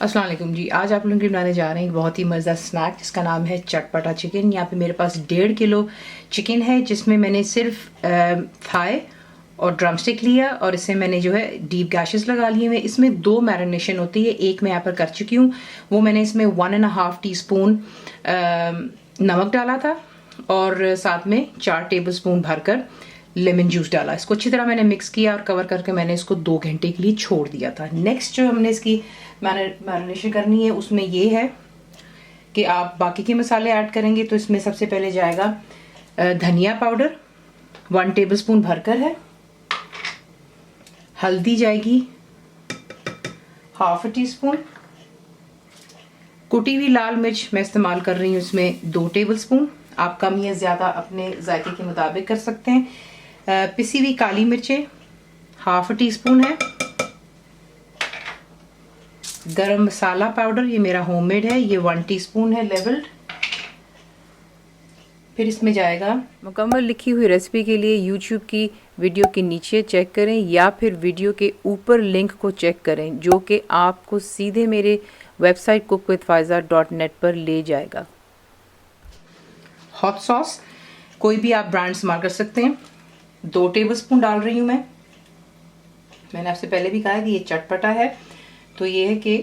अस्सलाम वालेकुम जी। आज आप लोगों के बनाने जा रहे हैं एक बहुत ही मज़ेदार स्नैक जिसका नाम है चटपटा चिकन। यहाँ पे मेरे पास 1.5 किलो चिकन है जिसमें मैंने सिर्फ थाई और ड्रमस्टिक लिया और इसे मैंने जो है डीप गैशेस लगा लिए हुए। इसमें 2 मैरिनेशन होती है, एक मैं यहाँ पर कर चुकी हूँ। वो मैंने इसमें 1.5 टीस्पून नमक डाला था और साथ में 4 टेबलस्पून भरकर लेमन जूस डाला। इसको अच्छी तरह मैंने मिक्स किया और कवर करके मैंने इसको 2 घंटे के लिए छोड़ दिया था। नेक्स्ट जो हमने इसकी मैरिनेशन करनी है उसमें ये है कि आप बाकी के मसाले ऐड करेंगे। तो इसमें सबसे पहले जाएगा धनिया पाउडर 1 टेबलस्पून भरकर है, हल्दी जाएगी ½ टीस्पून, कुटी हुई लाल मिर्च मैं इस्तेमाल कर रही हूँ इसमें 2 टेबलस्पून। आप कम या ज़्यादा अपने जायके के मुताबिक कर सकते हैं। पिसी हुई काली मिर्चें ½ टीस्पून है, गरम मसाला पाउडर ये मेरा होममेड है, ये 1 टीस्पून है लेवल्ड। फिर इसमें जाएगा मुकम्मल लिखी हुई रेसिपी के लिए यूट्यूब की वीडियो के नीचे चेक करें या फिर वीडियो के ऊपर लिंक को चेक करें जो कि आपको सीधे मेरे वेबसाइट cookWithFaiza.net पर ले जाएगा। हॉट सॉस कोई भी आप ब्रांड इस्तेमाल कर सकते हैं, 2 टेबलस्पून डाल रही हूँ मैं। मैंने आपसे पहले भी कहा कि ये चटपटा है, तो ये है कि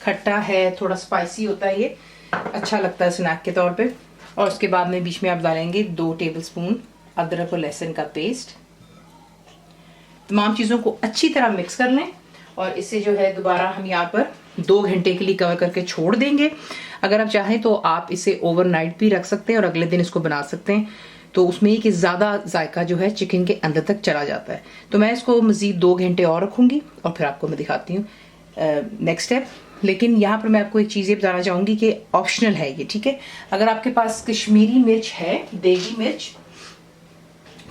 खट्टा है, थोड़ा स्पाइसी होता है, ये अच्छा लगता है स्नैक के तौर पे। और उसके बाद में बीच में आप डालेंगे 2 टेबलस्पून अदरक और लहसुन का पेस्ट। तमाम चीज़ों को अच्छी तरह मिक्स कर लें और इसे जो है दोबारा हम यहाँ पर 2 घंटे के लिए कवर करके छोड़ देंगे। अगर आप चाहें तो आप इसे ओवरनाइट भी रख सकते हैं और अगले दिन इसको बना सकते हैं, तो उसमें कि ज़्यादा जायका जो है चिकन के अंदर तक चला जाता है। तो मैं इसको मज़ीद 2 घंटे और रखूँगी और फिर आपको मैं दिखाती हूँ नेक्स्ट स्टेप। लेकिन यहाँ पर मैं आपको एक चीज़ ये बताना चाहूँगी कि ऑप्शनल है ये, ठीक है। अगर आपके पास कश्मीरी मिर्च है, देगी मिर्च,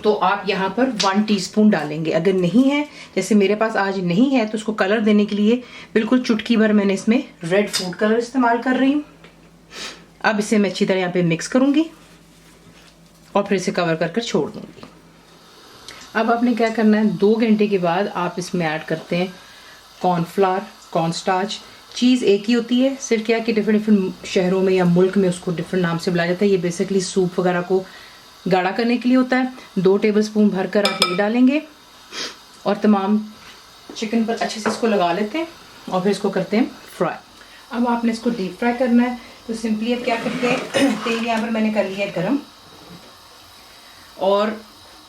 तो आप यहाँ पर 1 टीस्पून डालेंगे। अगर नहीं है, जैसे मेरे पास आज नहीं है, तो उसको कलर देने के लिए बिल्कुल चुटकी भर मैंने इसमें रेड फूड कलर इस्तेमाल कर रही हूँ। अब इसे मैं अच्छी तरह यहाँ पे मिक्स करूँगी और फिर इसे कवर कर छोड़ दूँगी। अब आपने क्या करना है, 2 घंटे के बाद आप इसमें ऐड करते हैं कॉर्नफ्लावर, कॉर्नस्टार्च। चीज़ एक ही होती है, सिर्फ क्या कि डिफरेंट शहरों में या मुल्क में उसको डिफरेंट नाम से बुलाया जाता है। ये बेसिकली सूप वगैरह को गाढ़ा करने के लिए होता है। 2 टेबलस्पून भरकर आप ये डालेंगे और तमाम चिकन पर अच्छे से इसको लगा लेते हैं और फिर इसको करते हैं फ्राई। अब आपने इसको डीप फ्राई करना है, तो सिंपली अब क्या करते हैं, तेल यहाँ पर मैंने कर लिया है गरम और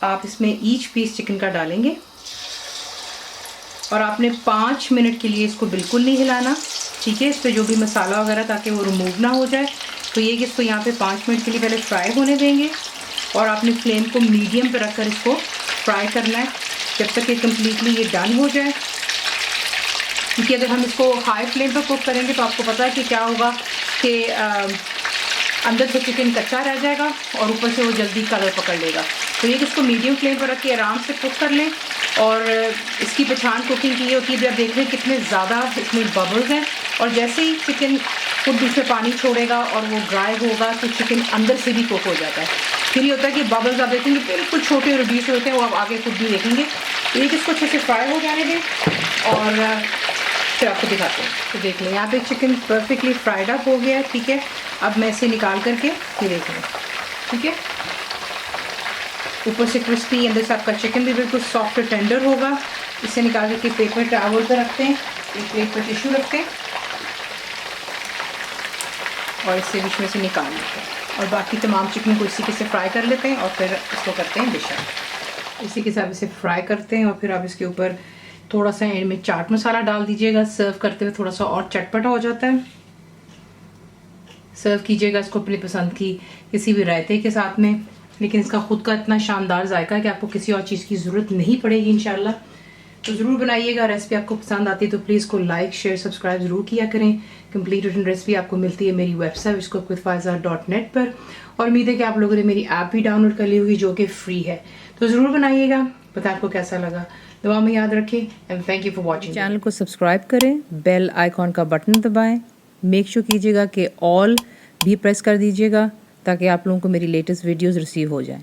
आप इसमें ईच पीस चिकन का डालेंगे और आपने 5 मिनट के लिए इसको बिल्कुल नहीं हिलाना, ठीक है। इस पर जो भी मसाला वगैरह ताकि वो रिमूव ना हो जाए, तो ये कि इसको यहाँ पे 5 मिनट के लिए पहले फ्राई होने देंगे और आपने फ्लेम को मीडियम पे रखकर इसको फ्राई करना है जब तक ये कम्प्लीटली ये डन हो जाए। क्योंकि अगर हम इसको हाई फ्लेम पर कुक करेंगे तो आपको पता है कि क्या होगा कि अंदर से चिकन कच्चा रह जाएगा और ऊपर से वो जल्दी कलर पकड़ लेगा। तो ये इसको मीडियम फ्लेम पर रख के आराम से कुक कर लें। और इसकी पहचान कुकिंग की ये होती है, आप देख रहे हैं कितने ज़्यादा इसमें बबल्स हैं और जैसे ही चिकन खुद उसमें पानी छोड़ेगा और वो ड्राई होगा तो चिकन अंदर से भी कुक हो जाता है। फिर ये होता है कि बबल्स आप देखेंगे बिल्कुल छोटे और रिड्यूस होते हैं, वो आप आगे खुद भी देखेंगे। तो एक इसको अच्छे से फ्राई हो जाने दें और फिर आपको दिखाते हैं। तो देख लें यहाँ पे चिकन परफेक्टली फ्राइड अप हो गया है, ठीक है। अब मैं इसे निकाल करके ये देख लें, ठीक है। ऊपर से क्रिस्पी, अंदर से आपका चिकन भी बिल्कुल सॉफ्ट और टेंडर होगा। इसे निकाल करके पेपर टॉवल पर रखते हैं, एक प्लेट पर टिश्यू रखते हैं और इससे बीच में से निकाल लेते हैं और बाकी तमाम चिकन को इसी के से फ्राई कर लेते हैं और फिर इसको करते हैं डिश आउट। इसी के साथ इसे फ्राई करते हैं और फिर आप इसके ऊपर थोड़ा सा एंड में चाट मसाला डाल दीजिएगा। सर्व करते हुए थोड़ा सा और चटपटा हो जाता है। सर्व कीजिएगा इसको अपनी पसंद की किसी भी रायते के साथ में, लेकिन इसका खुद का इतना शानदार जायका है कि आपको किसी और चीज़ की ज़रूरत नहीं पड़ेगी इंशाल्लाह। तो ज़रूर बनाइएगा। रेसिपी आपको पसंद आती है तो प्लीज़ को लाइक शेयर सब्सक्राइब ज़रूर किया करें। कंप्लीट रिटन रेसिपी आपको मिलती है मेरी वेबसाइट cookWithFaiza.net पर और उम्मीद है कि आप लोगों ने मेरी ऐप भी डाउनलोड कर ली होगी जो कि फ्री है। तो ज़रूर बनाइएगा, पता आपको कैसा लगा। दुआ में याद रखें and thank you for watching. Channel को सब्सक्राइब करें, बेल आइकॉन का बटन दबाएं, मेक श्योर कीजिएगा कि ऑल भी प्रेस कर दीजिएगा ताकि आप लोगों को मेरी लेटेस्ट वीडियोज़ रिसीव हो जाएं।